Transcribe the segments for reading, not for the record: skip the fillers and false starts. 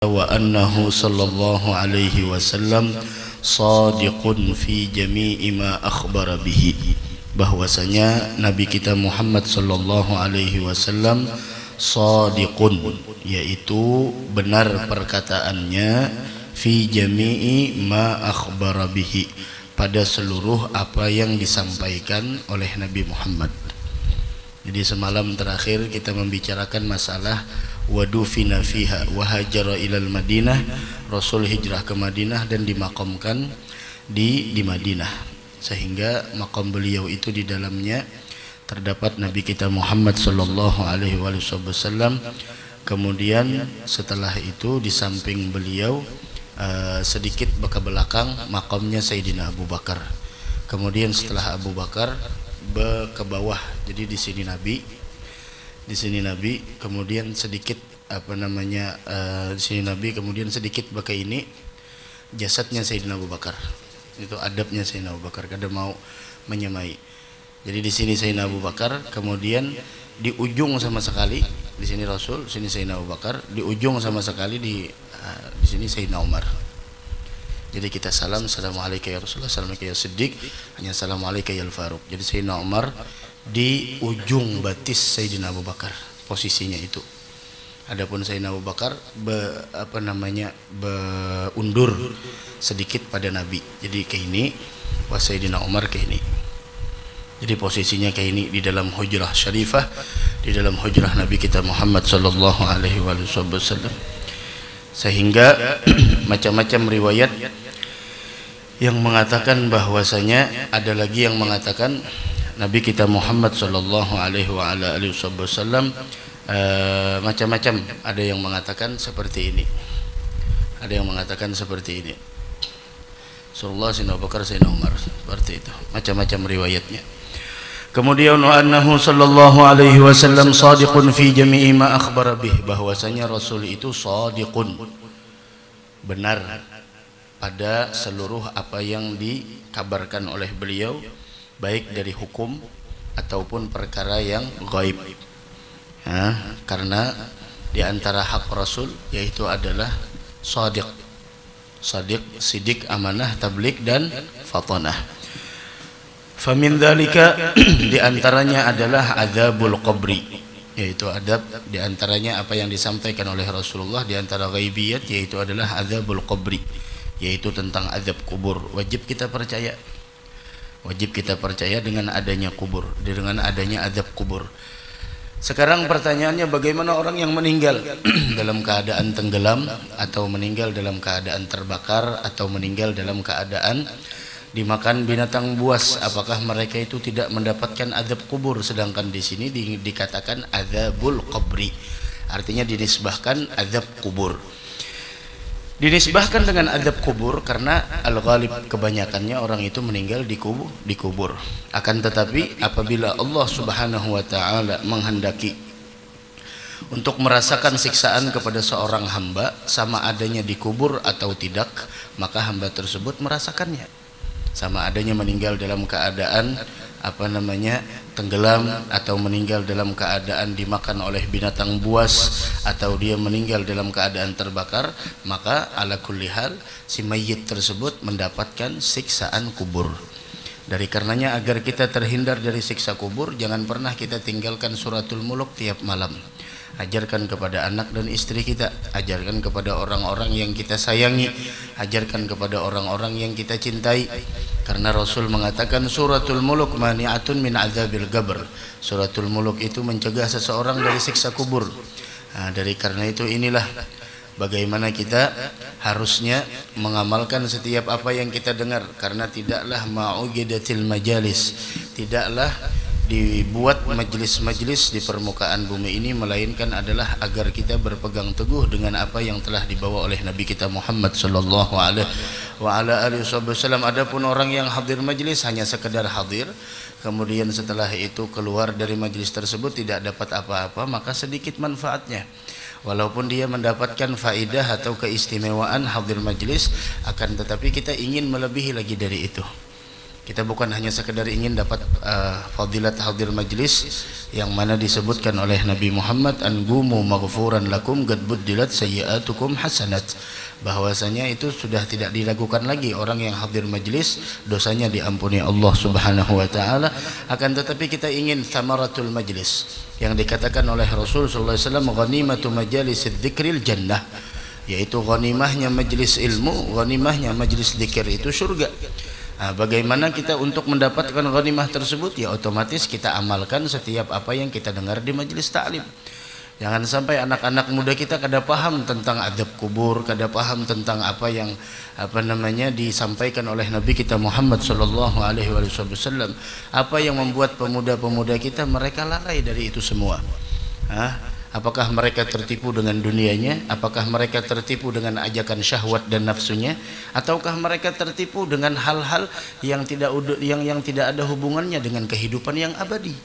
wa annahu sallallahu alaihi wasallam shadiqun fi jami'i ma akhbara bihi, bahwasanya Nabi kita Muhammad sallallahu alaihi wasallam shadiqun, yaitu benar perkataannya, fi jami'i ma akhbara bihi, pada seluruh apa yang disampaikan oleh Nabi Muhammad. Jadi semalam terakhir kita membicarakan masalah wadufina fiha wa hajara ilal Madinah, Rasul hijrah ke Madinah dan dimakamkan di Madinah, sehingga makam beliau itu di dalamnya terdapat Nabi kita Muhammad sallallahu alaihi wasallam. Kemudian setelah itu di samping beliau sedikit ke belakang makamnya Sayyidina Abu Bakar. Kemudian setelah Abu Bakar ke bawah, jadi di sini Nabi, kemudian sedikit di sini Nabi, kemudian sedikit ke ini jasadnya Sayyidina Abu Bakar. Itu adabnya Sayyidina Abu Bakar kada mau menyamai. Jadi di sini Sayyidina Abu Bakar, kemudian di ujung sama sekali di sini Rasul, sini Sayyidina Abu Bakar, di ujung sama sekali di sini Sayyidina Umar. Jadi kita salam, assalamualaikum ya Rasulullah, assalamualaikum ya Siddiq, hanya assalamualaikum ya Al-Faruq. Jadi Sayyidina Umar di ujung batis Sayyidina Abu Bakar, posisinya itu. Adapun Sayyidina Abu Bakar undur sedikit pada Nabi. Jadi ke ini, Sayyidina Umar ke ini. Jadi posisinya kayak ini di dalam hujrah syarifah, di dalam hujrah Nabi kita Muhammad sallallahu alaihi wasallam. Sehingga macam-macam riwayat yang mengatakan bahwasanya, ada lagi yang mengatakan Nabi kita Muhammad sallallahu alaihi wasallam macam-macam. Ada yang mengatakan seperti ini, ada yang mengatakan seperti ini, Rasulullah, Sayyidina Abu Bakar, Sayyidina Umar, seperti itu, macam-macam riwayatnya. Kemudian annahu sallallahu alaihi wasallam shadiqun fi jami'i ma akhbara bih, bahwasanya Rasul itu shadiqun, benar pada seluruh apa yang dikabarkan oleh beliau, baik dari hukum ataupun perkara yang gaib. Karena di antara hak Rasul yaitu adalah shadiq, sidik, amanah, tabligh dan fatanah. Famin dzalika, di antaranya adalah adzabul qabri, yaitu adab, di antaranya apa yang disampaikan oleh Rasulullah di antara ghaibiyat, yaitu adalah adzabul qabri, yaitu tentang azab kubur. Wajib kita percaya dengan adanya kubur, dengan adanya azab kubur. Sekarang pertanyaannya, bagaimana orang yang meninggal dalam keadaan tenggelam, atau meninggal dalam keadaan terbakar, atau meninggal dalam keadaan dimakan binatang buas, apakah mereka itu tidak mendapatkan azab kubur? Sedangkan di sini dikatakan adzabul qabri, artinya dinisbahkan azab kubur. Dinisbahkan dengan azab kubur karena al-ghalib, kebanyakannya orang itu meninggal di kubur. Akan tetapi apabila Allah Subhanahu wa taala menghendaki untuk merasakan siksaan kepada seorang hamba, sama adanya di kubur atau tidak, maka hamba tersebut merasakannya. Sama adanya meninggal dalam keadaan tenggelam, atau meninggal dalam keadaan dimakan oleh binatang buas, atau dia meninggal dalam keadaan terbakar, maka ala kulli hal si mayit tersebut mendapatkan siksaan kubur. Dari karenanya, agar kita terhindar dari siksa kubur, jangan pernah kita tinggalkan suratul muluk tiap malam. Ajarkan kepada anak dan istri kita, ajarkan kepada orang-orang yang kita sayangi, ajarkan kepada orang-orang yang kita cintai. Karena Rasul mengatakan suratul muluk mani'atun min azabil qabr. Suratul muluk itu mencegah seseorang dari siksa kubur. Dari karena itu, inilah bagaimana kita harusnya mengamalkan setiap apa yang kita dengar. Karena tidaklah ma'ugidatil majalis, tidaklah dibuat majelis-majelis di permukaan bumi ini, melainkan adalah agar kita berpegang teguh dengan apa yang telah dibawa oleh Nabi kita Muhammad sallallahu alaihi wasallam. Adapun orang yang hadir majelis hanya sekedar hadir, kemudian setelah itu keluar dari majelis tersebut tidak dapat apa-apa, maka sedikit manfaatnya. Walaupun dia mendapatkan faidah atau keistimewaan hadir majelis, akan tetapi kita ingin melebihi lagi dari itu. Kita bukan hanya sekedar ingin dapat fadilat hadir majlis yang mana disebutkan oleh Nabi Muhammad, angumu maghfuran lakum qad buddilat sayyi'atukum hasanat, bahwasanya itu sudah tidak diragukan lagi orang yang hadir majlis dosanya diampuni Allah Subhanahu wa taala. Akan tetapi kita ingin thamaratul majlis yang dikatakan oleh Rasul sallallahu alaihi wasallam, ghanimatu majalisidz dzikril jannah, yaitu ghanimahnya majlis ilmu, ghanimahnya majlis zikir itu surga. Bagaimana kita untuk mendapatkan ghanimah tersebut? Ya otomatis kita amalkan setiap apa yang kita dengar di majelis taklim. Jangan sampai anak-anak muda kita kada paham tentang adab kubur, kada paham tentang apa yang disampaikan oleh Nabi kita Muhammad sallallahu alaihi wasallam. Apa yang membuat pemuda-pemuda kita mereka lalai dari itu semua? Apakah mereka tertipu dengan dunianya? Apakah mereka tertipu dengan ajakan syahwat dan nafsunya? Ataukah mereka tertipu dengan hal-hal yang tidak ada hubungannya dengan kehidupan yang abadi?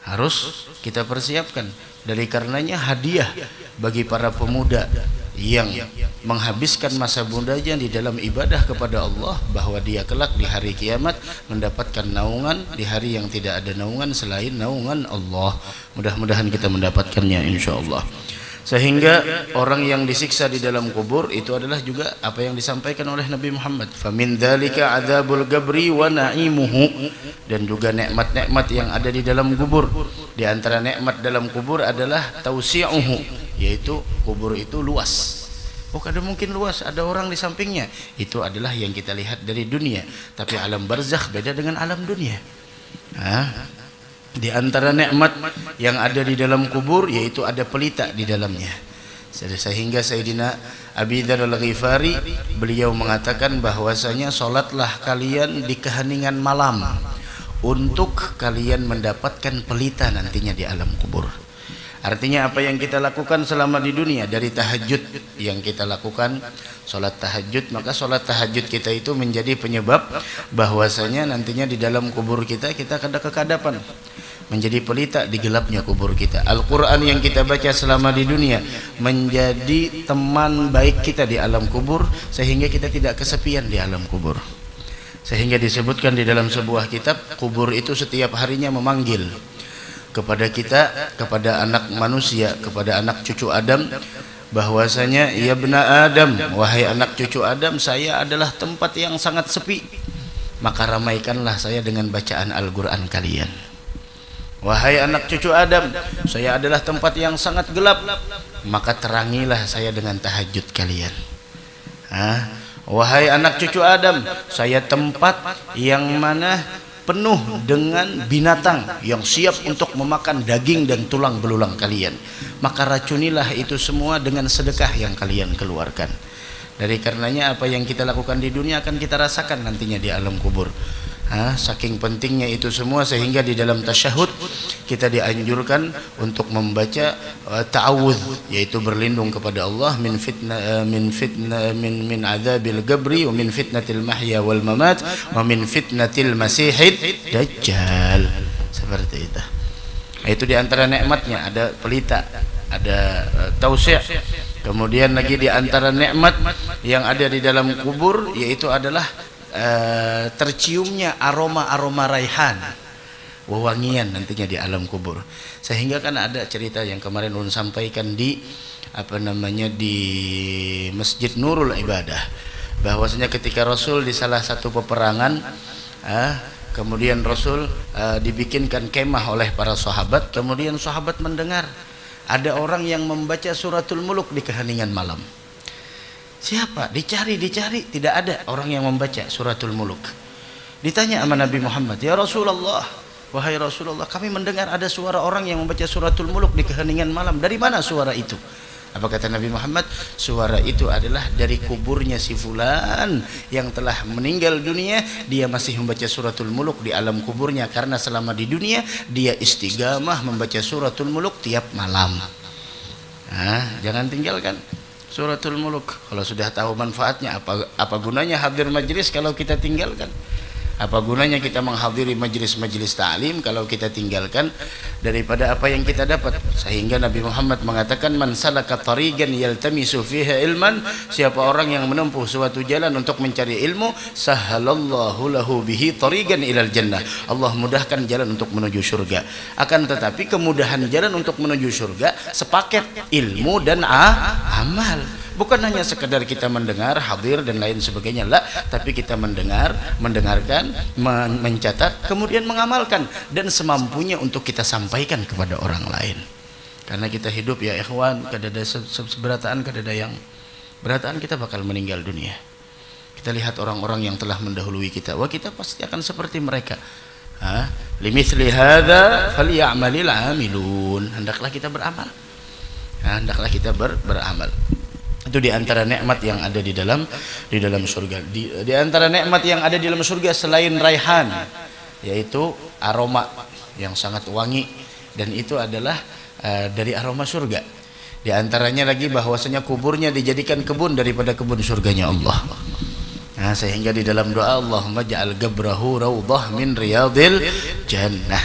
Harus kita persiapkan. Dari karenanya hadiah bagi para pemuda yang menghabiskan masa mudanya di dalam ibadah kepada Allah, bahwa dia kelak di hari kiamat mendapatkan naungan di hari yang tidak ada naungan selain naungan Allah. Mudah-mudahan kita mendapatkannya insyaallah. Sehingga orang yang disiksa di dalam kubur itu adalah juga apa yang disampaikan oleh Nabi Muhammad, famin dzalika adzabul qabri wa na'imuhu, dan juga nikmat-nikmat yang ada di dalam kubur. Di antara nikmat dalam kubur adalah tausi'uhu, yaitu kubur itu luas. Kada mungkin luas, ada orang di sampingnya. Itu adalah yang kita lihat dari dunia, tapi alam barzakh beda dengan alam dunia. Di antara nikmat yang ada di dalam kubur yaitu ada pelita di dalamnya. Sehingga Sayyidina Abi Dzar Al-Ghifari beliau mengatakan bahwasanya salatlah kalian di keheningan malam untuk kalian mendapatkan pelita nantinya di alam kubur. Artinya apa yang kita lakukan selama di dunia, dari tahajud yang kita lakukan, sholat tahajud, maka sholat tahajud kita itu menjadi penyebab bahwasanya nantinya di dalam kubur kita ada kekadapan, menjadi pelita di gelapnya kubur kita. Al-Quran yang kita baca selama di dunia menjadi teman baik kita di alam kubur, sehingga kita tidak kesepian di alam kubur. Sehingga disebutkan di dalam sebuah kitab, kubur itu setiap harinya memanggil kepada kita, kepada anak manusia, kepada anak cucu Adam, bahwasanya ya bena Adam, wahai anak cucu Adam, saya adalah tempat yang sangat sepi, maka ramaikanlah saya dengan bacaan Al-Quran kalian. Wahai anak cucu Adam, saya adalah tempat yang sangat gelap, maka terangilah saya dengan tahajud kalian. Wahai anak cucu Adam, saya tempat yang mana penuh dengan binatang yang siap untuk memakan daging dan tulang belulang kalian, maka racunilah itu semua dengan sedekah yang kalian keluarkan. Dari karenanya apa yang kita lakukan di dunia akan kita rasakan nantinya di alam kubur. Saking pentingnya itu semua, sehingga di dalam tasyahud kita dianjurkan untuk membaca ta'awudz, yaitu berlindung kepada Allah min adzabil qabri wa min fitnatil mahya wal mamat wa min fitnatil masihid dajjal. Seperti itu. Itu di antara nikmatnya ada pelita, ada tausi'. Kemudian lagi di antara nikmat yang ada di dalam kubur yaitu adalah terciumnya aroma raihan, wewangian nantinya di alam kubur. Sehingga kan ada cerita yang kemarin ulun sampaikan di di Masjid Nurul Ibadah, bahwasanya ketika Rasul di salah satu peperangan, kemudian Rasul dibikinkan kemah oleh para sahabat, kemudian sahabat mendengar ada orang yang membaca suratul Muluk di keheningan malam. Siapa? Dicari, tidak ada orang yang membaca suratul Muluk. Ditanya sama Nabi Muhammad, ya Rasulullah, wahai Rasulullah, kami mendengar ada suara orang yang membaca suratul Muluk di keheningan malam. Dari mana suara itu? Apa kata Nabi Muhammad? Suara itu adalah dari kuburnya si fulan yang telah meninggal dunia. Dia masih membaca suratul Muluk di alam kuburnya, karena selama di dunia dia istiqamah membaca suratul Muluk tiap malam. Jangan tinggalkan suratul Muluk. Kalau sudah tahu manfaatnya, apa gunanya hadir majlis kalau kita tinggalkan? Apa gunanya kita menghadiri majelis-majelis ta'lim kalau kita tinggalkan daripada apa yang kita dapat? Sehingga Nabi Muhammad mengatakan, man salaka tariqan yaltamisu fiha ilman, siapa orang yang menempuh suatu jalan untuk mencari ilmu, sahhalallahu lahu bihi tariqan ilal jannah, Allah mudahkan jalan untuk menuju surga. Akan tetapi kemudahan jalan untuk menuju surga sepaket ilmu dan amal. Bukan hanya sekedar kita mendengar, hadir dan lain sebagainya, lah, tapi kita mendengarkan, mencatat, kemudian mengamalkan dan semampunya untuk kita sampaikan kepada orang lain. Karena kita hidup ya ikhwan, kadada seberataan, kadada yang berataan kita bakal meninggal dunia. Kita lihat orang-orang yang telah mendahului kita, wah kita pasti akan seperti mereka. Limithli hadza falyamalil amilun. Hendaklah kita beramal. Hendaklah kita beramal. Itu di antara nikmat yang ada di dalam surga. Di antara nikmat yang ada di dalam surga selain raihan, yaitu aroma yang sangat wangi, dan itu adalah dari aroma surga. Di antaranya lagi bahwasanya kuburnya dijadikan kebun daripada kebun surganya Allah. Sehingga di dalam doa, Allahumma ja'al gabrahu raudhah min riyadil jannah.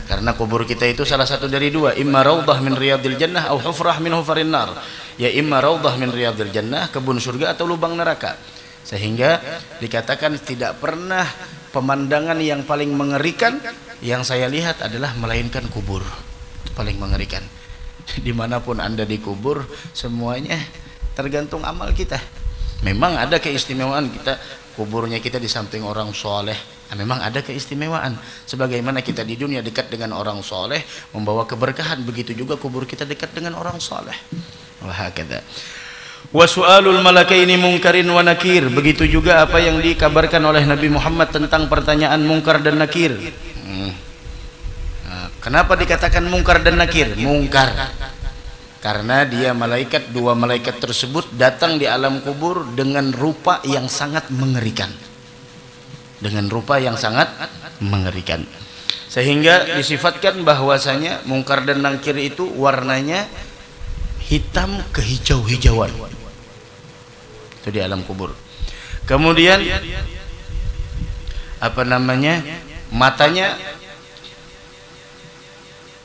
Karena kubur kita itu salah satu dari dua, imma raudhah min riyadil jannah atau hufrah min hufarin nar. Ya imma raudhah min riyadil jannah, kebun surga, atau lubang neraka. Sehingga dikatakan tidak pernah pemandangan yang paling mengerikan yang saya lihat adalah melainkan kubur. Itu paling mengerikan. Dimanapun Anda dikubur, semuanya tergantung amal kita. Memang ada keistimewaan kita, kuburnya kita di samping orang soleh. Memang ada keistimewaan. Sebagaimana kita di dunia dekat dengan orang soleh, membawa keberkahan, begitu juga kubur kita dekat dengan orang soleh. Wahakadha. Wa su'alul malakaini munkarin wa nakir. Begitu juga apa yang dikabarkan oleh Nabi Muhammad tentang pertanyaan mungkar dan nakir. Kenapa dikatakan mungkar dan nakir? Mungkar karena dia dua malaikat tersebut datang di alam kubur dengan rupa yang sangat mengerikan. Dengan rupa yang sangat mengerikan. Sehingga disifatkan bahwasanya mungkar dan nakir itu warnanya hitam kehijau-hijauan. Itu di alam kubur. Kemudian matanya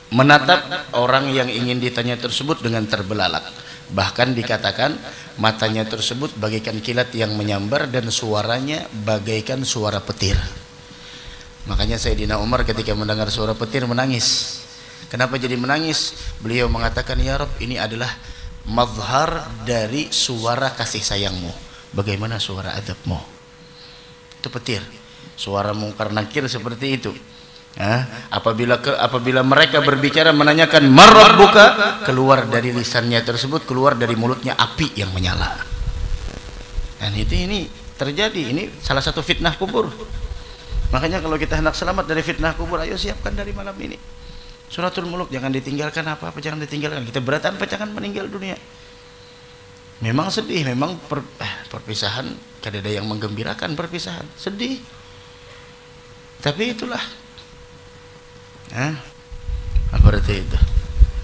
menatap orang yang ingin ditanya tersebut dengan terbelalak. Bahkan dikatakan matanya tersebut bagaikan kilat yang menyambar dan suaranya bagaikan suara petir. Makanya Sayyidina Umar ketika mendengar suara petir menangis. Kenapa jadi menangis? Beliau mengatakan, ya Rabb, ini adalah mazhar dari suara kasih sayangmu. Bagaimana suara adabmu? Itu petir. Suara mungkar nakir seperti itu. Apabila mereka berbicara menanyakan marrabbuka, keluar dari lisannya tersebut, keluar dari mulutnya api yang menyala. Dan ini terjadi. Ini salah satu fitnah kubur. Makanya kalau kita hendak selamat dari fitnah kubur, ayo siapkan dari malam ini Suratul Muluk, jangan ditinggalkan apa-apa, jangan ditinggalkan. Kita berat tanpa jangan meninggal dunia. Memang sedih, memang perpisahan kadada yang menggembirakan, perpisahan sedih. Tapi itulah. Seperti itu.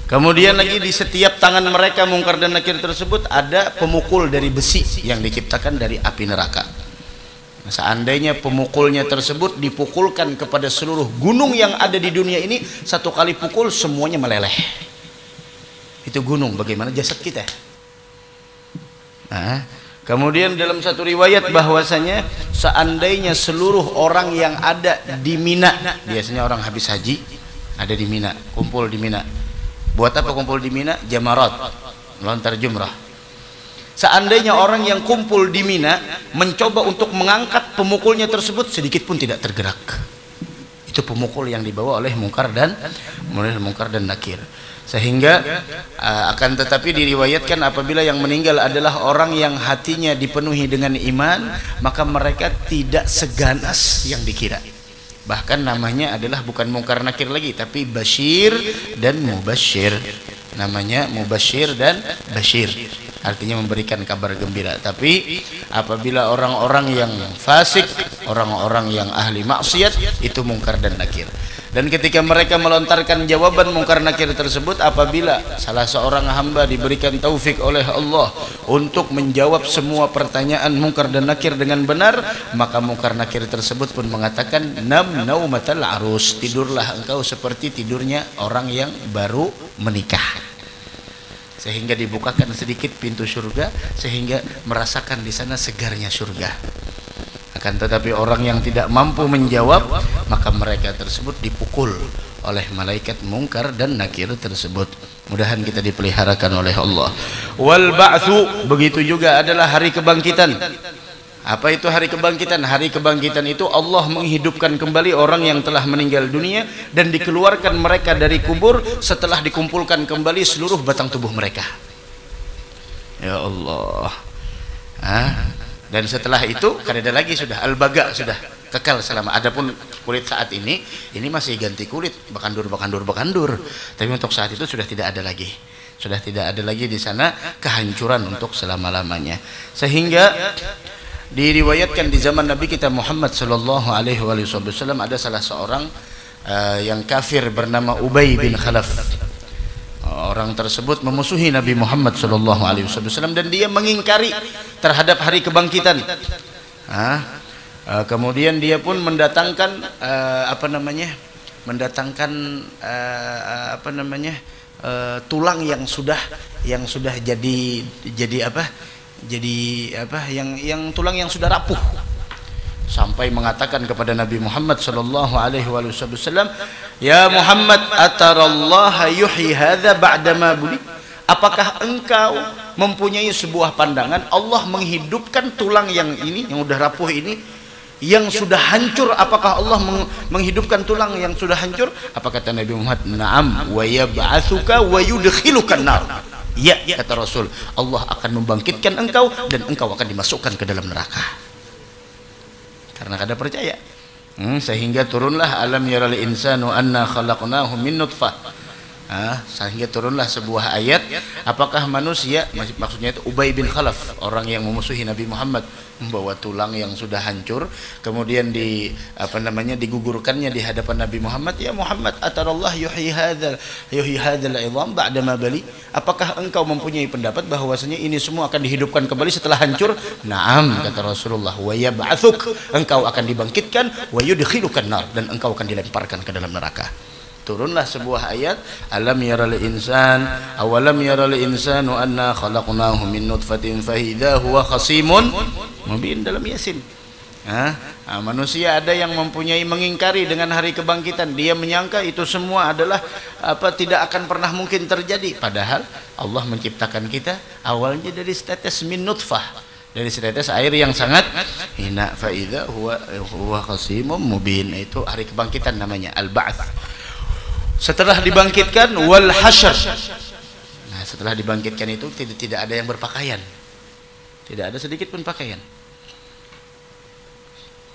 Kemudian lagi di setiap tangan mereka mungkar dan nakir tersebut ada pemukul dari besi yang diciptakan dari api neraka. Seandainya pemukulnya tersebut dipukulkan kepada seluruh gunung yang ada di dunia ini, satu kali pukul semuanya meleleh. Itu gunung, bagaimana jasad kita? Kemudian dalam satu riwayat bahwasanya seandainya seluruh orang yang ada di Mina, biasanya orang habis haji ada di Mina, kumpul di Mina. Buat apa kumpul di Mina? Jamarat, melontar jumrah. Seandainya orang yang kumpul di Mina mencoba untuk mengangkat pemukulnya tersebut, sedikit pun tidak tergerak. Itu pemukul yang dibawa oleh mungkar dan nakir. Sehingga akan tetapi diriwayatkan apabila yang meninggal adalah orang yang hatinya dipenuhi dengan iman, maka mereka tidak seganas yang dikira. Bahkan namanya adalah bukan mungkar nakir lagi, tapi Bashir dan Mubashir. Namanya Mubashir dan Bashir, artinya memberikan kabar gembira. Tapi apabila orang-orang yang fasik, orang-orang yang ahli maksiat, itu mungkar dan nakir. Dan ketika mereka melontarkan jawaban mungkar nakir tersebut, apabila salah seorang hamba diberikan taufik oleh Allah untuk menjawab semua pertanyaan mungkar dan nakir dengan benar, maka mungkar nakir tersebut pun mengatakan, nam naumatal arus, tidurlah engkau seperti tidurnya orang yang baru menikah. Sehingga dibukakan sedikit pintu surga, sehingga merasakan di sana segarnya surga. Akan tetapi orang yang tidak mampu menjawab, maka mereka tersebut dipukul oleh malaikat mungkar dan nakir tersebut. Mudahan kita dipeliharakan oleh Allah. Wal ba'tsu, begitu juga adalah hari kebangkitan. Apa itu hari kebangkitan? Hari kebangkitan itu Allah menghidupkan kembali orang yang telah meninggal dunia dan dikeluarkan mereka dari kubur setelah dikumpulkan kembali seluruh batang tubuh mereka. Ya Allah. Dan setelah itu kan ada lagi sudah al-baga, sudah kekal selama. Adapun kulit saat ini masih ganti kulit, bekandur. Tapi untuk saat itu sudah tidak ada lagi. Sudah tidak ada lagi di sana kehancuran untuk selama-lamanya. Sehingga diriwayatkan di zaman Nabi kita Muhammad sallallahu alaihi wasallam ada salah seorang yang kafir bernama Ubay bin Khalaf. Orang tersebut memusuhi Nabi Muhammad sallallahu alaihi wasallam dan dia mengingkari terhadap hari kebangkitan. Kemudian dia pun mendatangkan tulang yang sudah tulang yang sudah rapuh, sampai mengatakan kepada Nabi Muhammad sallallahu alaihi wasallam, "Ya Muhammad, atarallaha yuhyi hadza ba'dama buli?" Apakah engkau mempunyai sebuah pandangan Allah menghidupkan tulang yang ini, yang sudah rapuh ini, yang sudah hancur? Apakah Allah menghidupkan tulang yang sudah hancur? Apa kata Nabi Muhammad? "Na'am, wa yab'atsuka wa yudkhilukan nar." Ya, kata Rasul, Allah akan membangkitkan engkau dan engkau akan dimasukkan ke dalam neraka. Karena kada percaya, sehingga turunlah alam yaral insanu anna khalaqnahu min nutfah. Sehingga turunlah sebuah ayat, apakah manusia, maksudnya itu Ubay bin Khalaf, orang yang memusuhi Nabi Muhammad, membawa tulang yang sudah hancur, kemudian digugurkannya di hadapan Nabi Muhammad. Ya Muhammad, atarallah yuhyi hadzal 'idham ba'da ma bali? Apakah engkau mempunyai pendapat bahwasanya ini semua akan dihidupkan kembali setelah hancur? Naam, kata Rasulullah, wa yab'atsuk, engkau akan dibangkitkan, wa yudkhilukan nar, dan engkau akan dilemparkan ke dalam neraka. Turunlah sebuah ayat, awalam yaral insanu anna khalaqnahu min nutfatin fa idza huwa khasimun mubin, dalam Yasin. Manusia ada yang mempunyai mengingkari dengan hari kebangkitan. Dia menyangka itu semua adalah tidak akan pernah mungkin terjadi, padahal Allah menciptakan kita awalnya dari setetes min nutfah, dari setetes air yang sangat hina. Fa idza huwa khasimun mubin, itu hari kebangkitan namanya, al-ba'ts. Setelah dibangkitkan, wal hasyr. Nah, setelah dibangkitkan itu tidak ada yang berpakaian, tidak ada sedikit pun pakaian,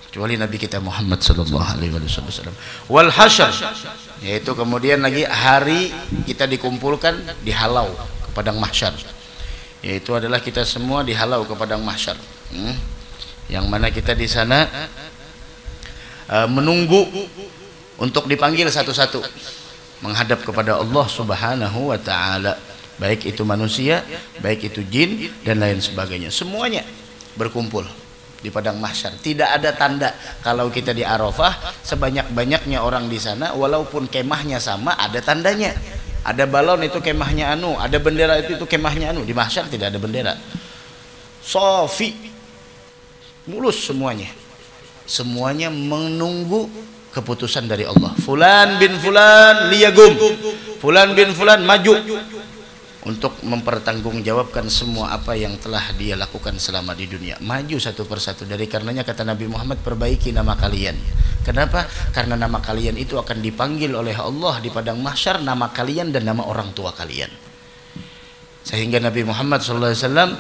kecuali Nabi kita Muhammad sallallahu alaihi wasallam. Wal hasyr, yaitu kemudian lagi hari kita dikumpulkan, dihalau ke padang mahsyar, yaitu adalah kita semua dihalau ke padang mahsyar, yang mana kita di sana menunggu untuk dipanggil satu-satu menghadap kepada Allah Subhanahu wa taala, baik itu manusia, baik itu jin dan lain sebagainya. Semuanya berkumpul di padang mahsyar. Tidak ada tanda. Kalau kita di Arafah, sebanyak-banyaknya orang di sana, walaupun kemahnya sama, ada tandanya. Ada balon, itu kemahnya anu, ada bendera, itu kemahnya anu. Di mahsyar tidak ada bendera. Sofi, mulus semuanya. Semuanya menunggu keputusan dari Allah. Fulan bin fulan liyagum, fulan bin fulan maju untuk mempertanggungjawabkan semua apa yang telah dia lakukan selama di dunia. Maju satu persatu. Dari karenanya kata Nabi Muhammad, perbaiki nama kalian. Kenapa? Karena nama kalian itu akan dipanggil oleh Allah di padang mahsyar, nama kalian dan nama orang tua kalian. Sehingga Nabi Muhammad SAW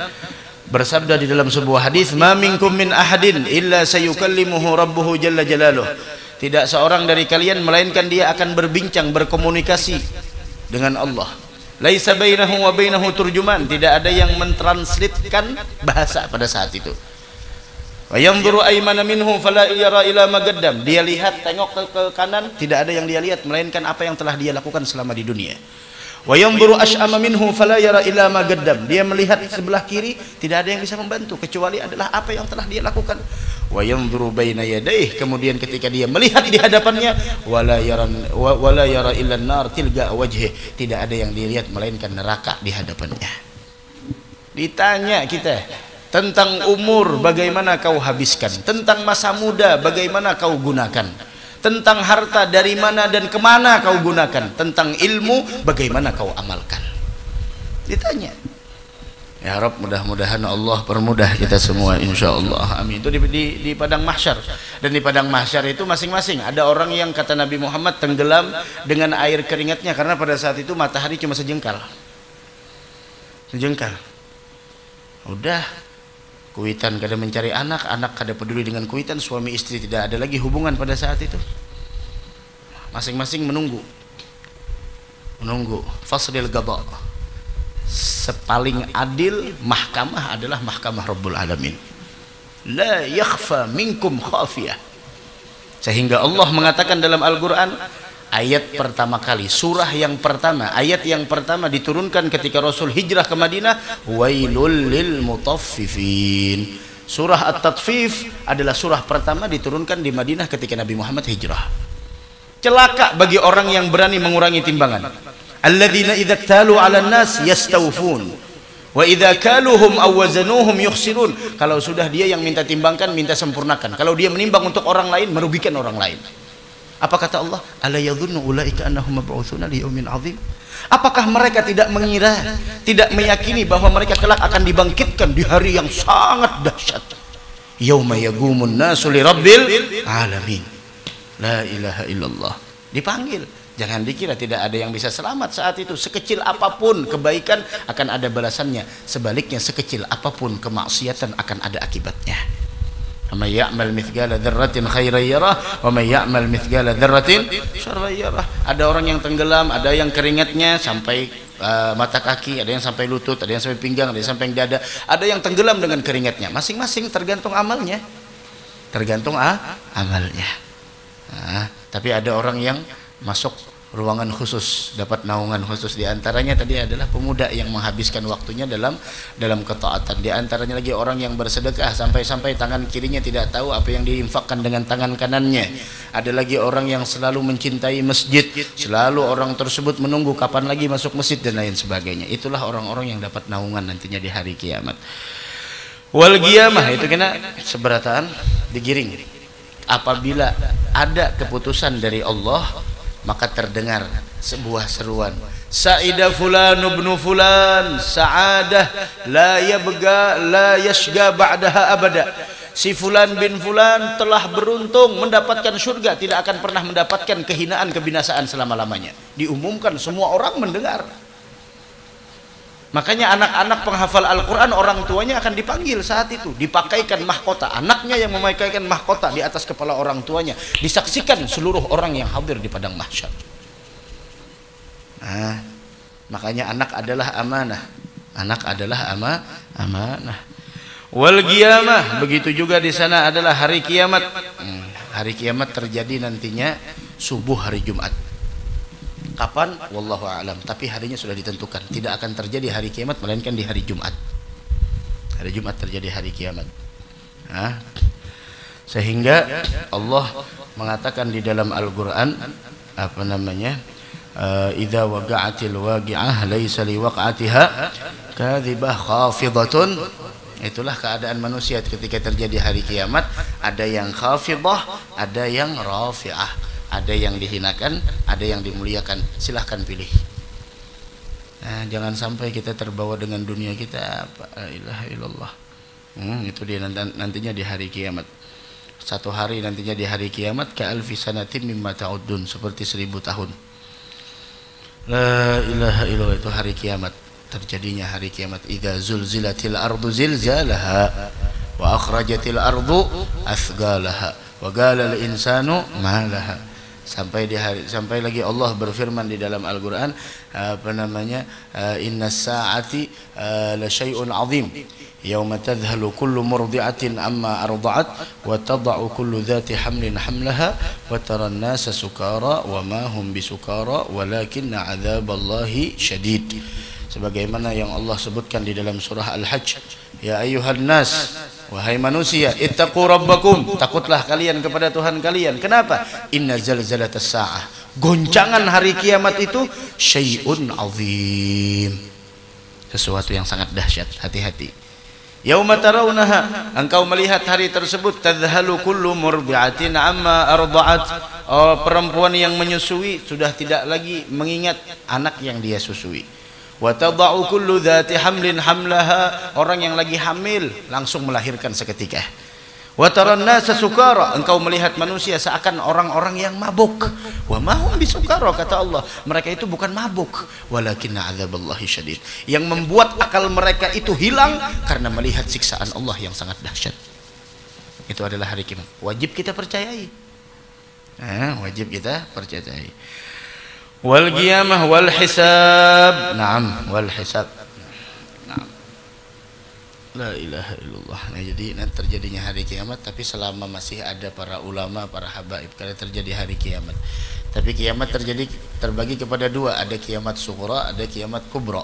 bersabda di dalam sebuah hadis, ma minkum min ahadin illa sayukallimuhu rabbuhu jalla jalaluh. Tidak seorang dari kalian melainkan dia akan berbincang, berkomunikasi dengan Allah. Laisa bainahu wa bainahu turjuman, tidak ada yang mentranslitkan bahasa pada saat itu. Wa yanzuru aymana minhu fala yara ila ma qaddam. Dia lihat, tengok ke kanan, tidak ada yang dia lihat melainkan apa yang telah dia lakukan selama di dunia. Wa yanzuru ash'ama minhu fala yara ila ma qaddam. Dia melihat sebelah kiri, tidak ada yang bisa membantu kecuali adalah apa yang telah dia lakukan. Wa yanzuru baina yadayhi, kemudian ketika dia melihat di hadapannya, wala yara illa an-nar tilga wajhi, tidak ada yang dilihat melainkan neraka di hadapannya. Ditanya kita tentang umur, bagaimana kau habiskan, tentang masa muda, bagaimana kau gunakan, tentang harta dari mana dan kemana kau gunakan, tentang ilmu bagaimana kau amalkan. Ditanya. Ya Rabb, mudah-mudahan Allah permudah kita semua insyaallah. Amin. Itu di padang mahsyar. Dan di padang mahsyar itu masing-masing ada orang yang kata Nabi Muhammad tenggelam dengan air keringatnya, karena pada saat itu matahari cuma sejengkal. Sejengkal. Udah kuitan kada mencari anak, anak kada peduli dengan kuitan, suami istri tidak ada lagi hubungan pada saat itu. Masing-masing menunggu. Faslil qada. Sepaling adil mahkamah adalah mahkamah Rabbul Alamin. La yakhfa minkum khafiyah. Sehingga Allah mengatakan dalam Al-Quran, ayat pertama kali, surah yang pertama, ayat yang pertama diturunkan ketika Rasul hijrah ke Madinah, wailul lil mutaffifin. Surah At-Tatfif adalah surah pertama diturunkan di Madinah ketika Nabi Muhammad hijrah. Celaka bagi orang yang berani mengurangi timbangan. Alladzina idza iktalu 'alan nas yastawfun wa idza kaluhum aw wazanuhum yukhsirun. Kalau sudah dia yang minta timbangkan, minta sempurnakan. Kalau dia menimbang untuk orang lain, merugikan orang lain. Apa kata Allah? Ala yadhunnu ulaika annahum mab'utsuna li yaumin 'adzim. Apakah mereka tidak mengira, tidak meyakini bahwa mereka kelak akan dibangkitkan di hari yang sangat dahsyat? Yauma yaqumun nasu li rabbil alamin. La ilaha illallah. Dipanggil. Jangan dikira tidak ada yang bisa selamat saat itu. Sekecil apapun kebaikan akan ada balasannya. Sebaliknya sekecil apapun kemaksiatan akan ada akibatnya. May ya'mal mithqala dzarratin khairan yarah wa may ya'mal mithqala dzarratin syarran yarah. Ada orang yang tenggelam, ada yang keringatnya sampai mata kaki, ada yang sampai lutut, ada yang sampai pinggang, ada yang sampai dada, ada yang tenggelam dengan keringatnya. Masing-masing tergantung amalnya. Tergantung amalnya. Nah, tapi ada orang yang masuk ruangan khusus, dapat naungan khusus. Di antaranya tadi adalah pemuda yang menghabiskan waktunya dalam ketaatan. Di antaranya lagi orang yang bersedekah sampai-sampai tangan kirinya tidak tahu apa yang diinfakkan dengan tangan kanannya. Ada lagi orang yang selalu mencintai masjid, selalu orang tersebut menunggu kapan lagi masuk masjid dan lain sebagainya. Itulah orang-orang yang dapat naungan nantinya di hari kiamat. Wal qiyamah itu kena seberataan digiring. Apabila ada keputusan dari Allah, maka terdengar sebuah seruan, Sa'ida fulan ibn fulan sa'adah la yabga la yashga ba'daha abada. Si fulan bin fulan telah beruntung mendapatkan surga, tidak akan pernah mendapatkan kehinaan, kebinasaan selama-lamanya. Diumumkan, semua orang mendengar. Makanya anak-anak penghafal Al-Quran, orang tuanya akan dipanggil saat itu, dipakaikan mahkota. Anaknya yang memakaikan mahkota di atas kepala orang tuanya, disaksikan seluruh orang yang hadir di padang mahsyar. Nah, makanya anak adalah amanah. Anak adalah amanah. Wal qiyamah, begitu juga di sana adalah hari kiamat. Hari kiamat terjadi nantinya subuh hari Jumat. Kapan? Wallahu a'lam. Tapi harinya sudah ditentukan. Tidak akan terjadi hari kiamat melainkan di hari Jumat. Hari Jumat terjadi hari kiamat. Nah, sehingga Allah mengatakan di dalam Al-Quran, apa namanya? Idza waqa'atil waqi'ah laisa liwaq'atiha kadhibah khafidatun. Itulah keadaan manusia ketika terjadi hari kiamat. Ada yang khafidah, ada yang rafi'ah. Ada yang dihinakan, ada yang dimuliakan. Silahkan pilih. Nah, jangan sampai kita terbawa dengan dunia kita. La ilaha illallah. Itu dia nantinya di hari kiamat. Satu hari nantinya di hari kiamat ka'alfi sanatin mimma ta'uddun, seperti 1000 tahun. La ilaha illallah. Itu hari kiamat. Terjadinya hari kiamat. Idza zulzilatil ardu zilzalaha wa akhrajatil ardu athqalaha wa qala al insanu ma laha. Sampai lagi Allah berfirman di dalam Al-Quran, apa namanya, inna sa'ati la syai'un azim yauma tadhhalu kullu murdi'atin amma arda'at wa tad'u kullu dhati hamlin hamlaha wa taran nasa sukara wa ma hum bisukara walakinna 'adzaballahi syadid. Sebagaimana yang Allah sebutkan di dalam surah Al-Hajj, ya ayyuhan nas, wahai manusia, ittaqu rabbakum, takutlah kalian kepada Tuhan kalian. Kenapa? Inna zalzalatas sa'ah, goncangan hari kiamat itu syai'un azim, sesuatu yang sangat dahsyat. Hati-hati. Yauma tarawunaha, engkau melihat hari tersebut, tadhhalu kullu murdi'atin amma arda'at, perempuan yang menyusui sudah tidak lagi mengingat anak yang dia susui. Wa tad'u kullu dhati hamlin hamlaha, orang yang lagi hamil langsung melahirkan seketika. Wa taran nasa sukara, engkau melihat manusia seakan orang-orang yang mabuk. Wa ma hum bisukara, kata Allah, mereka itu bukan mabuk, walakinna 'adzaballahi syadid. Yang membuat akal mereka itu hilang karena melihat siksaan Allah yang sangat dahsyat. Itu adalah hari kiamat. Wajib kita percayai. Wajib kita percayai. Wal qiyamah wal hisab. Naam, wal hisab. Naam. La ilaha illallah. Nah, jadi nanti terjadinya hari kiamat, tapi selama masih ada para ulama, para habaib, kalau terjadi hari kiamat. Tapi kiamat terbagi kepada dua, ada kiamat sughra, ada kiamat kubra.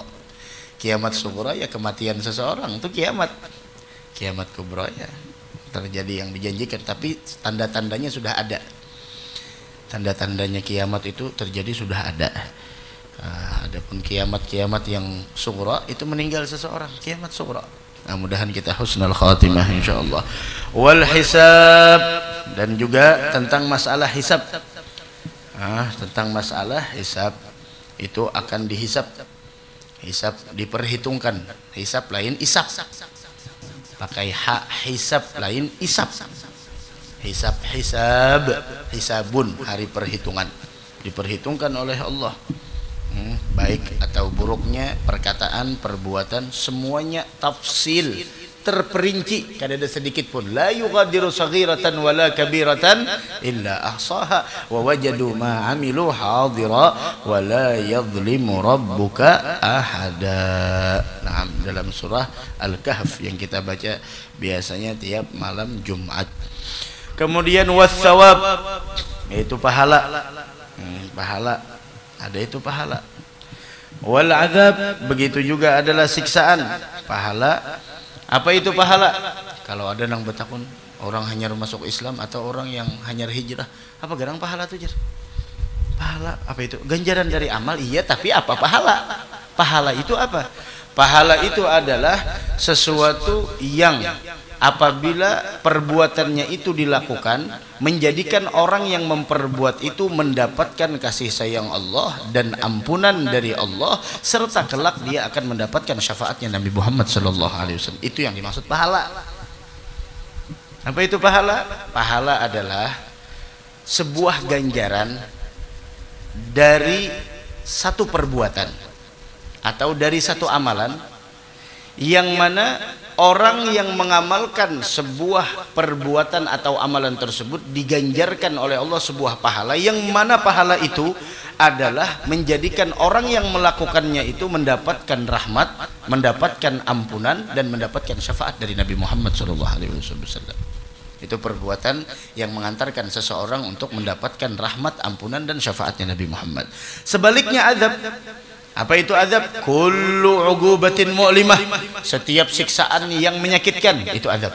Kiamat sughra ya kematian seseorang, itu kiamat. Kiamat kubra ya terjadi yang dijanjikan, tapi tanda-tandanya sudah ada. Tanda-tandanya kiamat itu terjadi sudah ada. Adapun kiamat-kiamat yang sughra itu meninggal seseorang, kiamat sughra. Nah, mudahan kita husnul khatimah insyaallah. Wal hisab, dan juga tentang masalah hisab. Tentang masalah hisab itu akan dihisab. Hisab diperhitungkan. Hisab lain isab. Pakai hak, hisab lain isab. Hisab, hisabun, hari perhitungan, diperhitungkan oleh Allah. Baik atau buruknya perkataan, perbuatan, semuanya tafsil, terperinci, kada ada sedikit pun. La yughadiru saghiratan wala kabiratan illa ahsaha wa wajadu ma amilu hadira wa la yadhlimu rabbuka ahada. Nah, dalam surah Al-Kahf yang kita baca biasanya tiap malam Jumat. Kemudian wassawab, yaitu pahala. Pahala, ada itu pahala. Wal azab, begitu juga adalah siksaan. Pahala, apa itu pahala? Kalau ada nang betakun orang hanyar masuk Islam atau orang yang hanyar hijrah, apa gerang pahala tuh, Jer? Pahala apa itu? Ganjaran dari amal, iya, tapi apa pahala? Pahala itu apa? Pahala itu adalah sesuatu yang apabila perbuatannya itu dilakukan menjadikan orang yang memperbuat itu mendapatkan kasih sayang Allah dan ampunan dari Allah, serta kelak dia akan mendapatkan syafaatnya Nabi Muhammad SAW. Itu yang dimaksud pahala. Apa itu pahala? Pahala adalah sebuah ganjaran dari satu perbuatan atau dari satu amalan yang mana orang yang mengamalkan sebuah perbuatan atau amalan tersebut diganjarkan oleh Allah sebuah pahala, yang mana pahala itu adalah menjadikan orang yang melakukannya itu mendapatkan rahmat, mendapatkan ampunan, dan mendapatkan syafaat dari Nabi Muhammad SAW. Itu perbuatan yang mengantarkan seseorang untuk mendapatkan rahmat, ampunan, dan syafaatnya Nabi Muhammad. Sebaliknya azab. Apa itu azab? Kullu ugubatin mu'limah, setiap siksaan yang menyakitkan itu azab.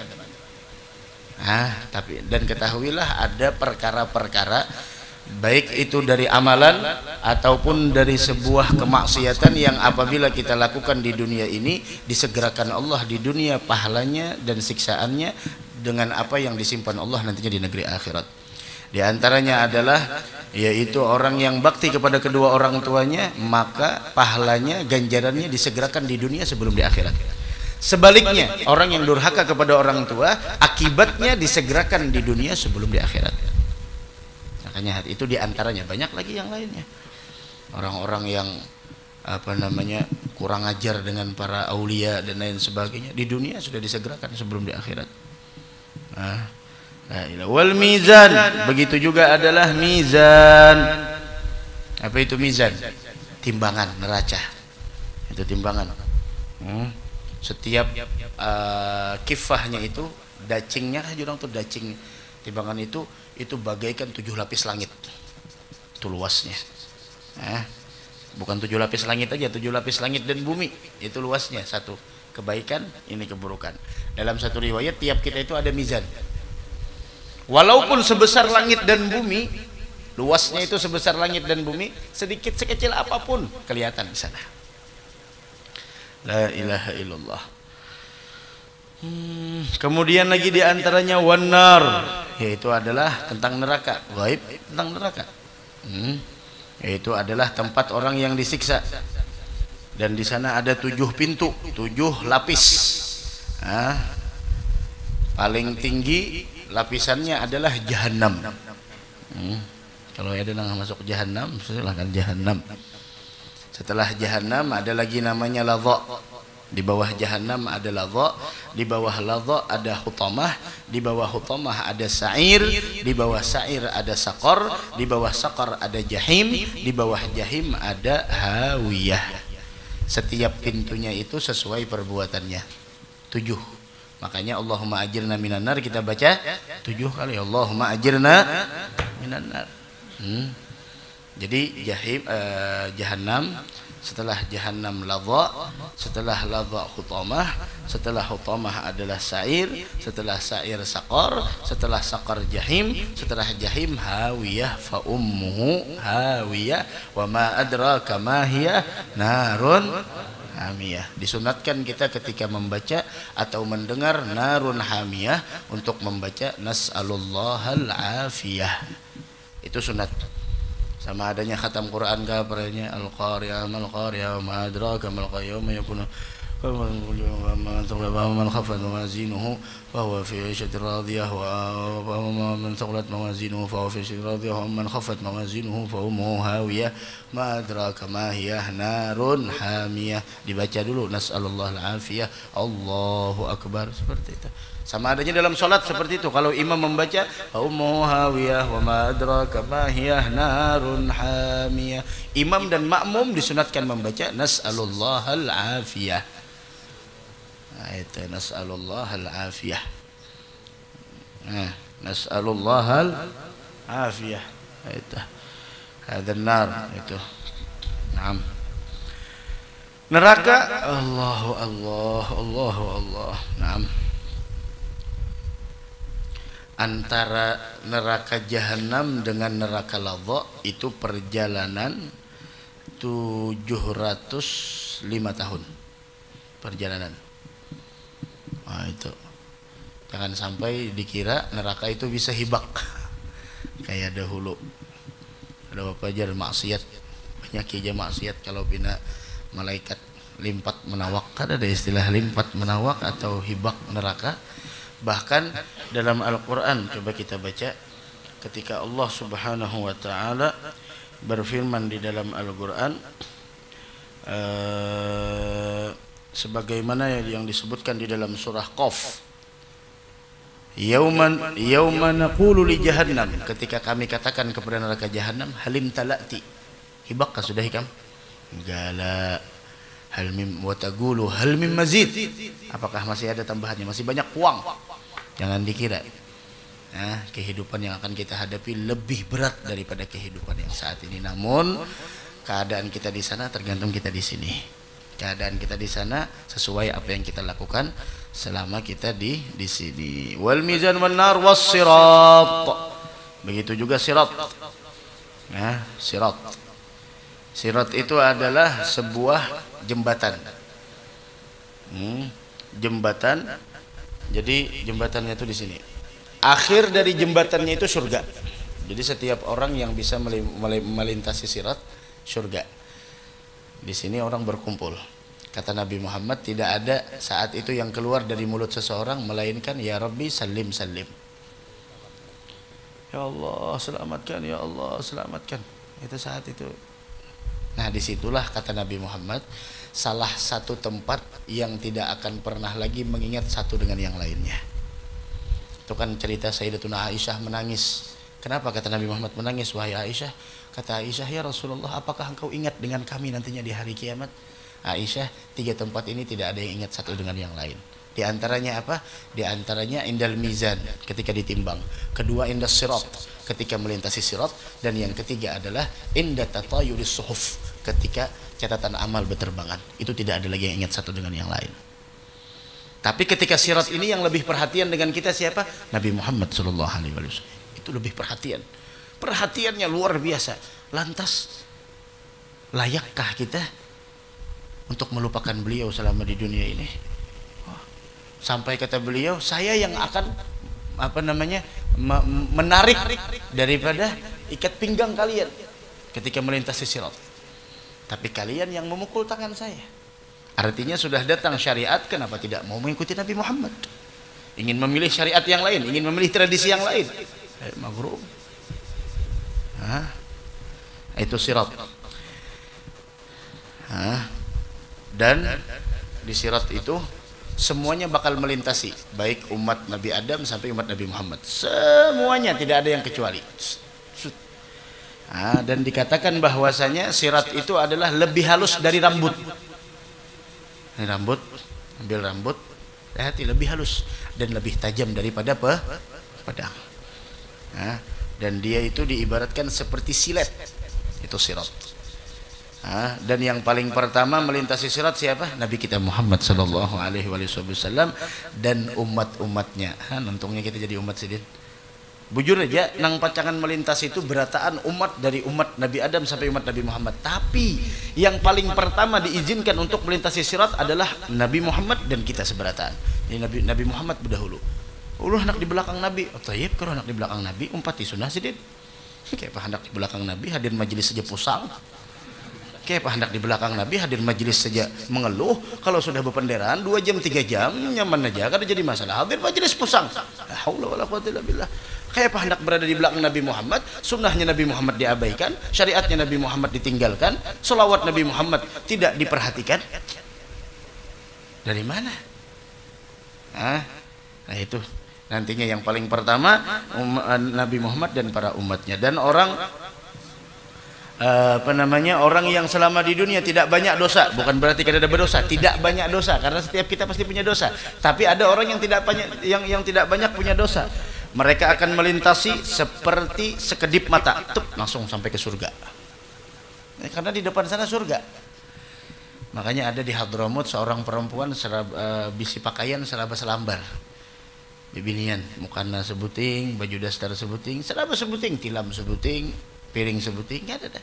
Tapi dan ketahuilah ada perkara-perkara baik itu dari amalan ataupun dari sebuah kemaksiatan yang apabila kita lakukan di dunia ini disegerakan Allah di dunia pahalanya dan siksaannya dengan apa yang disimpan Allah nantinya di negeri akhirat. Di antaranya adalah yaitu orang yang bakti kepada kedua orang tuanya, maka pahalanya, ganjarannya disegerakan di dunia sebelum di akhirat. Sebaliknya, orang yang durhaka kepada orang tua, akibatnya disegerakan di dunia sebelum di akhirat. Makanya itu di antaranya, banyak lagi yang lainnya. Orang-orang yang kurang ajar dengan para aulia dan lain sebagainya, di dunia sudah disegerakan sebelum di akhirat. Wal mizan, begitu juga adalah mizan. Apa itu mizan? Timbangan, neraca. Itu timbangan. Setiap kifahnya itu, dacingnya jurang tuh dacing timbangan itu bagaikan 7 lapis langit. Itu luasnya. Bukan 7 lapis langit aja, 7 lapis langit dan bumi. Itu luasnya, satu kebaikan, ini keburukan. Dalam satu riwayat tiap kita itu ada mizan. Walaupun sebesar langit dan bumi, luasnya itu sebesar langit dan bumi, sedikit sekecil apapun kelihatan di sana. La ilaha illallah. Kemudian lagi diantaranya wanar, yaitu adalah tentang neraka, gaib tentang neraka. Yaitu adalah tempat orang yang disiksa. Dan di sana ada 7 pintu, 7 lapis. Paling tinggi lapisannya adalah jahanam. Kalau ada yang masuk jahanam, silahkan jahanam. Setelah jahanam ada lagi namanya ladha. Di bawah jahanam ada ladha, di bawah ladha ada hutamah, di bawah hutamah ada sa'ir, di bawah sa'ir ada saqar, di bawah saqar ada jahim, di bawah jahim ada hawiyah. Setiap pintunya itu sesuai perbuatannya. 7. Makanya Allahumma ajirna minan nar kita baca 7 kali. Allahumma ajirna minan nar. Jadi jahanam, setelah jahanam ladha, setelah ladha hutamah, setelah hutamah adalah sa'ir, setelah sa'ir saqar, setelah saqar jahim, setelah jahim hawiyah, fa ummuhu hawiyah wa ma adraka ma hiya narun hamiyah. Disunatkan kita ketika membaca atau mendengar narun hamiyah untuk membaca nas'alullahal afiyah. Itu sunat. Sama adanya khatam Quran kabarnya al-qari'ah mal-qari'ah wa ma adraka mal-qari'ah yawma yakunu man khaffat mawazinuhu fa huwa fi 'ishatin radiyah wa man thaqulat mawazinuhu fa huwa fi 'ishatin radiyah wa man khaffat mawazinuhu fa ummuhu hawiyah ma adraka ma hiya narun hamiyah. Dibaca dulu nas'alullah al-afiyah, Allahu akbar, seperti itu. Sama adanya dalam salat seperti itu. Kalau imam membaca ummuhu hawiyah wa ma adraka ma hiya narun hamiyah, imam dan makmum disunatkan membaca nas'alullahal afiyah. Itu nas'alullahal afiyah. Nas'alullahal afiyah. Itu hadan nar itu. Naam. Neraka, Allahu Allah, Allahu Allah. Naam. Antara neraka jahanam dengan neraka ladha itu perjalanan 705 tahun perjalanan. Itu jangan sampai dikira neraka itu bisa hibak kayak dahulu ada bapak ajar maksiat, banyak aja maksiat kalau bina malaikat limpat menawak. Kan ada istilah limpat menawak atau hibak neraka. Bahkan dalam Al-Quran, coba kita baca ketika Allah subhanahu wa ta'ala berfirman di dalam Al-Quran, sebagaimana yang disebutkan di dalam surah Qaf, Yawma naqulu li jahannam, ketika kami katakan kepada neraka jahannam, halim talati, hibakkah sudah hikam? Gala. Hal mim wa taqulu hal mim mazid, apakah masih ada tambahannya, masih banyak uang? Jangan dikira kehidupan yang akan kita hadapi lebih berat daripada kehidupan yang saat ini. Namun keadaan kita di sana tergantung kita di sini. Keadaan kita di sana sesuai apa yang kita lakukan selama kita di sini. Wal mizan wan nar was sirat. Begitu juga sirat. Sirat. Sirat itu adalah sebuah jembatan. Jembatan. Jadi jembatannya itu di sini. Akhir dari jembatannya itu surga. Jadi setiap orang yang bisa melintasi sirat, surga. Di sini orang berkumpul. Kata Nabi Muhammad, tidak ada saat itu yang keluar dari mulut seseorang melainkan ya Rabbi salim salim. Ya Allah selamatkan, ya Allah selamatkan. Itu saat itu. Nah disitulah kata Nabi Muhammad, salah satu tempat yang tidak akan pernah lagi mengingat satu dengan yang lainnya. Itu kan cerita Sayyidatuna Aisyah menangis. Kenapa kata Nabi Muhammad menangis wahai Aisyah? Kata Aisyah, ya Rasulullah, apakah engkau ingat dengan kami nantinya di hari kiamat? Aisyah, 3 tempat ini tidak ada yang ingat satu dengan yang lain. Di antaranya apa? Di antaranya indal mizan, ketika ditimbang. Kedua indas sirat, ketika melintasi sirat. Dan yang ketiga adalah inda tatayuris suhuf, ketika catatan amal berterbangan. Itu tidak ada lagi yang ingat satu dengan yang lain. Tapi ketika sirat ini yang lebih perhatian dengan kita siapa? Nabi Muhammad SAW. Itu lebih perhatian. Perhatiannya luar biasa. Lantas layakkah kita untuk melupakan beliau selama di dunia ini? Sampai kata beliau, saya yang akan menarik daripada ikat pinggang kalian ketika melintasi sirat. Tapi kalian yang memukul tangan saya. Artinya sudah datang syariat, kenapa tidak mau mengikuti Nabi Muhammad? Ingin memilih syariat yang lain, ingin memilih tradisi yang lain. Maghrub. Itu sirat. Dan di sirat itu semuanya bakal melintasi, baik umat Nabi Adam sampai umat Nabi Muhammad. Semuanya, tidak ada yang kecuali. Dan dikatakan bahwasanya sirat itu adalah lebih halus dari rambut. Ini rambut, ambil rambut, hati lebih halus dan lebih tajam daripada pedang. Dan dia itu diibaratkan seperti silet. Itu sirat. Dan yang paling pertama melintasi sirat siapa? Nabi kita Muhammad sallallahu alaihi wasallam dan umat-umatnya. Untungnya kita jadi umat sidin. Bujur aja nang pacangan melintasi itu berataan umat dari umat Nabi Adam sampai umat Nabi Muhammad. Tapi yang paling pertama diizinkan untuk melintasi sirat adalah Nabi Muhammad dan kita seberataan. Jadi Nabi Muhammad berdahulu. Anak di belakang Nabi. Tayyib kalau anak di belakang Nabi umpati sunnah sidin. Kayak apa hendak di belakang Nabi hadir majelis saja pusang. Kayak apa hendak di belakang Nabi hadir majelis saja mengeluh. Kalau sudah berpenderaan 2 jam 3 jam nyaman aja, kada jadi masalah. Hadir majelis pusang. La haula wala quwwata illa billah. Kayak apa hendak berada di belakang Nabi Muhammad, sunnahnya Nabi Muhammad diabaikan, syariatnya Nabi Muhammad ditinggalkan, selawat Nabi Muhammad tidak diperhatikan. Dari mana? Nah itu nantinya yang paling pertama Nabi Muhammad dan para umatnya. Dan orang orang yang selama di dunia tidak banyak dosa, bukan berarti kada ada berdosa, tidak banyak dosa, karena setiap kita pasti punya dosa. Tapi ada orang yang tidak banyak yang tidak banyak punya dosa. Mereka akan melintasi seperti sekedip mata, langsung sampai ke surga. Karena di depan sana surga. Makanya ada di Hadramut seorang perempuan bisi pakaian seraba selambar. Bibinian, mukana sebuting, baju dasar sebuting, seraba sebuting, tilam sebuting, piring sebuting, ada.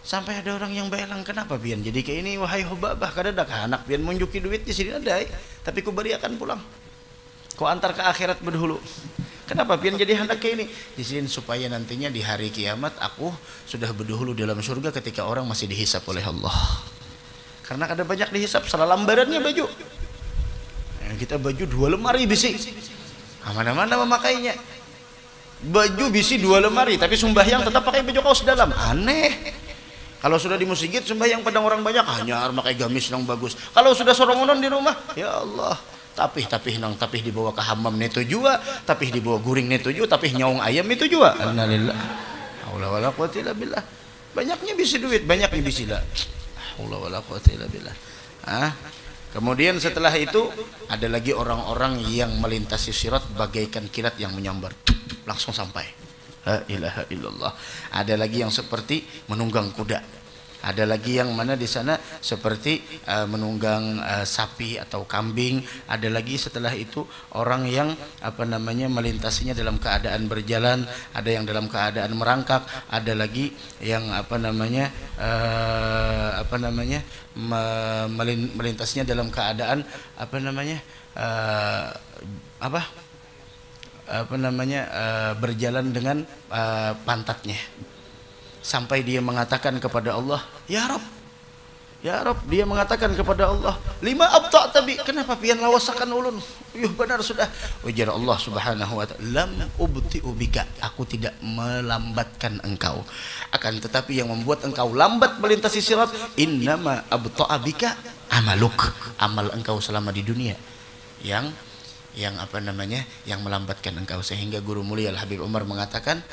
Sampai ada orang yang bayalang, kenapa pian jadi kayak ini wahai hobabah, kada ada anak pian munjuki duit di sini ada, tapi ku beri akan pulang. Kau antar ke akhirat berdahulu. Kenapa pian jadi hendak kayak ini? Di sini supaya nantinya di hari kiamat aku sudah berdahulu dalam surga ketika orang masih dihisap oleh Allah. Karena kada banyak dihisap, salah lambarannya baju. Kita baju 2 lemari bisi. Mana-mana memakainya. Baju bisi 2 lemari, tapi sembahyang tetap pakai baju kaos dalam. Aneh. Kalau sudah di masjid sembahyang padang orang banyak hanya pakai gamis yang bagus. Kalau sudah sorongonon di rumah, ya Allah. Tapih dibawa ke hammam neto jua, tapih dibawa guring neto jua, tapih nyaung ayam itu jua. Innalillah. Haula wala quwwata illa billah. Banyaknya bisi duit, banyaknya bisi lah. Haula wala quwwata illa billah. Kemudian setelah itu ada lagi orang-orang yang melintasi sirat bagaikan kilat yang menyambar, langsung sampai. La ilaha illallah. Ada lagi yang seperti menunggang kuda. Ada lagi yang mana di sana seperti menunggang sapi atau kambing. Ada lagi setelah itu orang yang melintasinya dalam keadaan berjalan, ada yang dalam keadaan merangkak, ada lagi yang melintasinya dalam keadaan berjalan dengan pantatnya. Sampai dia mengatakan kepada Allah, ya Rabb, dia mengatakan kepada Allah, lima abta' tabi, kenapa pian lawasakan ulun? Benar sudah. Ujar Allah subhanahu wa ta'ala, lam ubti'u bika, aku tidak melambatkan engkau, akan tetapi yang membuat engkau lambat melintasi sirat, innama abta'a bika amaluk, amal engkau selama di dunia yang melambatkan engkau. Sehingga guru mulia Al-Habib Umar mengatakan,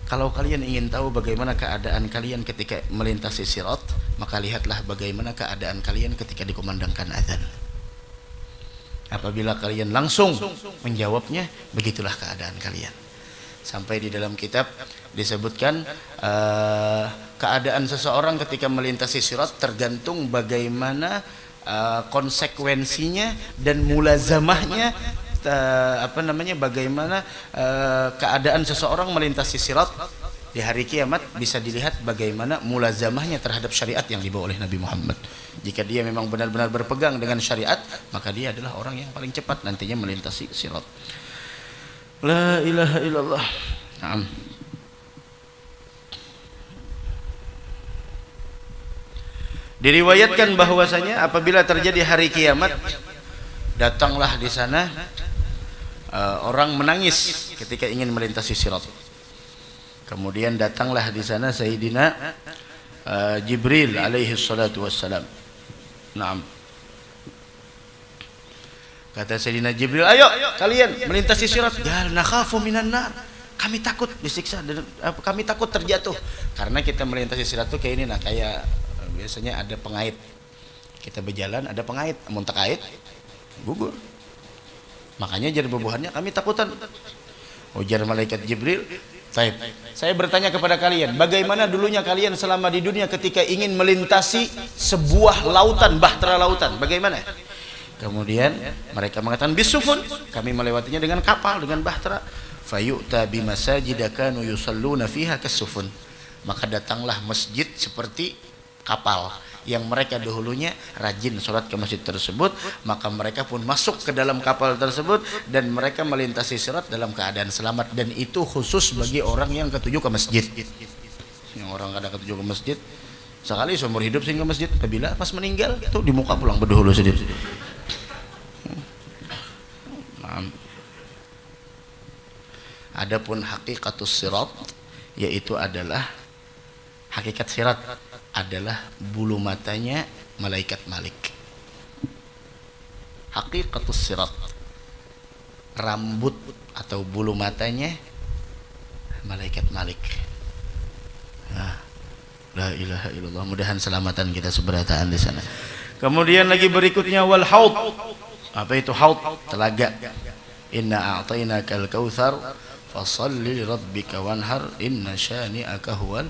kalau kalian ingin tahu bagaimana keadaan kalian ketika melintasi sirat, maka lihatlah bagaimana keadaan kalian ketika dikumandangkan azan. Apabila kalian langsung menjawabnya, begitulah keadaan kalian. Sampai di dalam kitab disebutkan keadaan seseorang ketika melintasi sirat tergantung bagaimana konsekuensinya dan mulazamahnya, bagaimana keadaan seseorang melintasi sirat di hari kiamat. Bisa dilihat bagaimana mulazamahnya terhadap syariat yang dibawa oleh Nabi Muhammad. Jika dia memang benar-benar berpegang dengan syariat, maka dia adalah orang yang paling cepat nantinya melintasi sirat. La ilaha illallah. Naam. Diriwayatkan bahwasanya apabila terjadi hari kiamat, datanglah di sana orang menangis ketika ingin melintasi sirat. Kemudian datanglah di sana Sayyidina Jibril alaihi salatu wassalam. Naam. Kata Sayyidina Jibril, ayo kalian melintasi sirat. Gal nakhafu minan nar. Kami takut disiksa dan kami takut terjatuh. Karena kita melintasi sirat tuh kayak ini, nah kayak biasanya ada pengait. Kita berjalan ada pengait, mun tak ait gugur. Makanya jar bebuhannya kami takutan. Ujar malaikat Jibril, "Baik. Saya bertanya kepada kalian, bagaimana dulunya kalian selama di dunia ketika ingin melintasi sebuah lautan, bahtera lautan? Bagaimana?" Kemudian mereka mengatakan, "Bisufun." Kami melewatinya dengan kapal, dengan bahtera. Fayu'ta bimasajid kanu yusalluna fiha kasufun. Maka datanglah masjid seperti kapal yang mereka dahulunya rajin sholat ke masjid tersebut, maka mereka pun masuk ke dalam kapal tersebut dan mereka melintasi sirat dalam keadaan selamat. Dan itu khusus bagi orang yang ketujuh ke masjid. Yang orang ada ketujuh ke masjid sekali seumur hidup sehingga masjid, apabila pas meninggal itu di muka pulang berdahulu sendiri. Adapun hakikatus sirat, yaitu adalah hakikat sirat adalah bulu matanya malaikat Malik. Hakikatus sirat, rambut atau bulu matanya malaikat Malik. Nah, la ilaha illallah, mudahan selamatan kita seberataan di sana. Kemudian lagi berikutnya wal haud. Apa itu haud? Telaga. Inna a'tainakal kautsar fasalli lirabbika wanhar inna syani'aka huwal.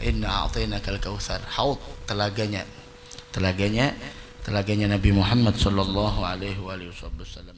Inna a'tainakal kautsar. Haud, telaganya Nabi Muhammad sallallahu alaihi wasallam.